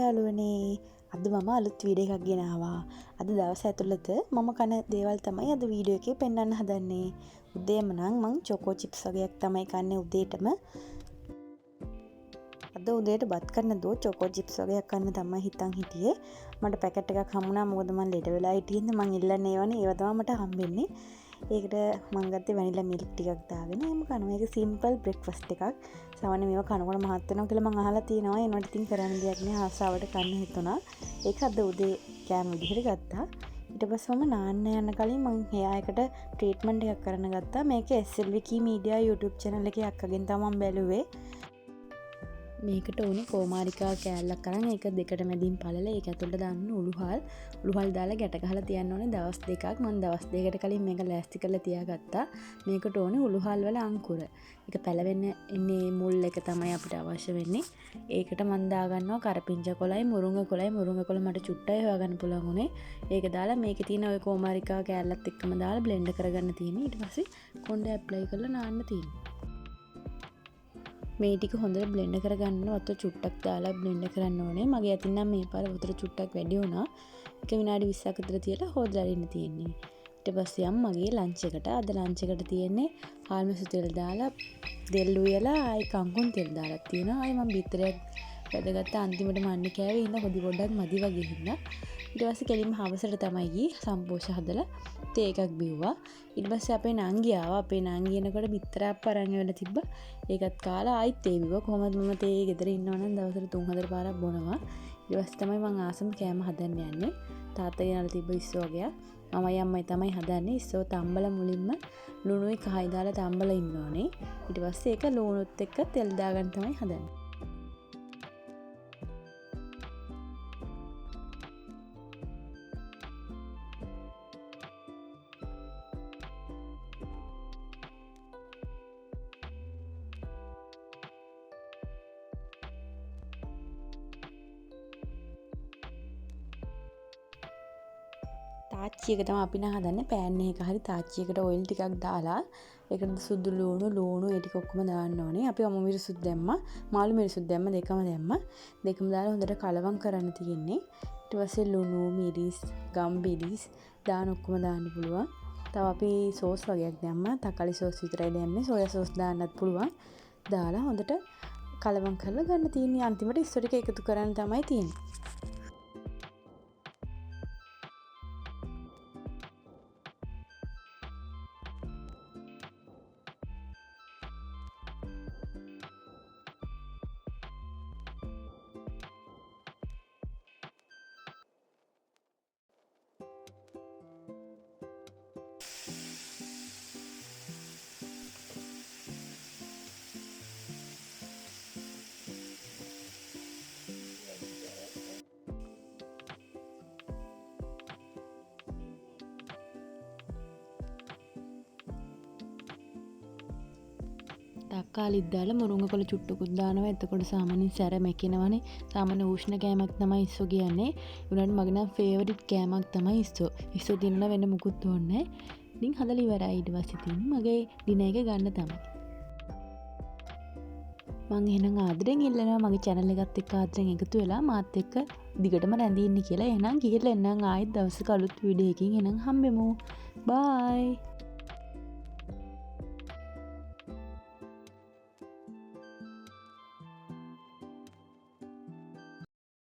යාළුවනේ අද මම අලුත් වීඩියෝ එකක් ගෙනාවා. අද දවස් ඇතුළත මම කන දේවල් තමයි අද වීඩියෝ එකේ පෙන්වන්න හදන්නේ. උදේම නම් මං චොකෝ චිප්ස් වගේක් තමයි කන්නේ උදේටම. අද උදේට බත් කන්න දෝ චොකෝ චිප්ස් වගේක් කන්න තමයි හිතන් හිටියේ. මට පැකට් එකක් හම්බුණා මොකද මං ලෙඩ වෙලා හිටියේ මං ඉල්ලන්නේ ඒවනේ ඒව තමයි මට හම්බෙන්නේ. ඒකට මං ගත්තේ වැනිලා මිල්ක් ටිකක් දාගෙන එහෙම කනවා. ඒක සිම්පල් බ්‍රෙක්ෆාස්ට් එකක්. සාමාන්‍ය මේවා කනකොට මහත් වෙනවා කියලා මං අහලා තියෙනවා. ඒනොට ඉතින් කරන්න දෙයක් නෑ. ආසාවට කන්න හිතුණා. ඒක අද උදේ කෑම විදිහට ගත්තා. ඊට පස්සේ මම නාන්න යන කලින් මං එයා එකට ට්‍රීට්මන්ට් එකක් කරන්න ගත්තා. මේක SLV Key Media YouTube channel එකේ අක්කගෙන් තමයි මම බැලුවේ. මේකට ඕනේ කෝමාරිකා කෑල්ලක් කරන් ඒක දෙකට මැදින් පළල ඒක ඇතුළට දාන්න උළුහල් දාලා ගැට ගහලා තියන්න ඕනේ දවස් දෙකක්. මම දවස් දෙකකට කලින් මේක ලෑස්ති කරලා තියාගත්තා. මේකට ඕනේ උළුහල් වල අංකුර. ඒක පැලවෙන්න ඉන්නේ මුල් එක තමයි අපිට අවශ්‍ය වෙන්නේ. ඒකට මම දාගන්නවා කරපිංචා කොළයි මුරුංග කොළ මට චුට්ටයි හොයාගන්න පුළුවන් උනේ. ඒක දාලා මේකේ තියෙන ওই කෝමාරිකා කෑල්ලත් එක්කම දාලා බ්ලෙන්ඩ් කරගන්න තියෙන්නේ. ඊට පස්සේ කොණ්ඩේ ඇප්ලයි කරලා නාන්න තියෙන්නේ. මේ ටික හොඳට බ්ලෙන්ඩ් කරගන්න වතුර චුට්ටක් දාලා බ්ලෙන්ඩ් කරන්න ඕනේ. මගේ අතින් නම් මේ පාර වතුර චුට්ටක් වැඩි වුණා. ඒක විනාඩි 20ක් විතර තියලා හොදලා ඉන්න තියෙන්නේ. ඊට පස්සේ යම් මගේ ලන්ච් එකට අද ලන්ච් එකට තියෙන්නේ හාල්මසු තෙල් දාලා දෙල් උයලා ආයි කංකුන් තෙල් දාලා තියෙනවා. ආයි මම බිත්තරයක් වැදගත්ත අන්තිමට මන්නේ කෑවේ ඉන්න හොදි පොඩ්ඩක් මදි වගේ හින්දා. ඊට පස්සේ කෙලින්ම හවසට තමයි ගියේ සම්පෝෂ හදලා තේ එකක් බිව්වා. ඊට පස්සේ අපේ නංගි ආවා. අපේ නංගි එනකොට බිත්තරයක් පරන් වෙලා තිබ්බා. ඒකත් කාලා ආයිත් තේ බිව්වා. කොහොමද මම තේ ගෙදර ඉන්නවනම් දවසට 3-4 පාරක් බොනවා. ඊට පස්සේ තමයි මම ආසම කෑම හදන්න යන්නේ. තාත්තා ගෙනල්ලා තිබ්බ ඉස්සෝ වගේ. මමයි අම්මයි තමයි හදන්නේ. ඉස්සෝ තම්බල මුලින්ම ලුණුයි කහයි දාලා තම්බලා ඉන්න ඕනේ. ඊට පස්සේ ඒක ලුණුත් එක්ක තෙල් දාගෙන තමයි හදන්නේ. තාච්චියක තමයි අපි හදන්නේ පෑන් එකක හරි තාච්චියකට ඔයිල් ටිකක් දාලා ඒකට සුදු ලුණු ඒ ටික ඔක්කොම දාන්න ඕනේ. අපි අමු මිරිසුත් දැම්මා, මාළු මිරිසුත් දැම්මා, දෙකම දැම්මා. දෙකම දාලා හොඳට කලවම් කරන්න තියෙන්නේ. ඊට පස්සේ ලුණු, මිරිස්, ගම්බිරිස් දාන ඔක්කොම දාන්න පුළුවන්. තව අපි සෝස් වගේක් දැම්මා. තකාලි සෝස් විතරයි දැම්මේ. සෝයා සෝස් දාන්නත් පුළුවන්. දාලා හොඳට කලවම් කරලා ගන්න තියෙන්නේ. අන්තිමට ඉස්සර ටික එකතු කරන්න තමයි තියෙන්නේ. තක්කාලිත් දාලා මුරුංග කොළ චුට්ටකුත් දානවා. එතකොට සාමාන්‍යයෙන් සැර මැකෙනවනේ. සාමාන්‍ය උෂ්ණ කෑමක් තමයි ඉස්සෝ කියන්නේ. උනාට මගේ නම් ෆේවරිට් කෑමක් තමයි ඉස්සෝ. ඉස්සෝ දිනන වෙන මුකුත් ඕනේ නැහැ. ඉතින් හදලා ඉවරයි. ඊට පස්සේ තියෙන්නේ මගේ දින එක ගන්න තමයි. මම එහෙනම් ආදරෙන් ඉල්ලනවා මගේ channel එකත් එක්ක ආදරෙන් එකතු වෙලා මාත් එක්ක දිගටම රැඳී ඉන්න කියලා. එහෙනම් ගිහලා එන්නම් ආයෙත් දවසක අලුත් වීඩියෝ එකකින් එහෙනම් හම්බෙමු. bye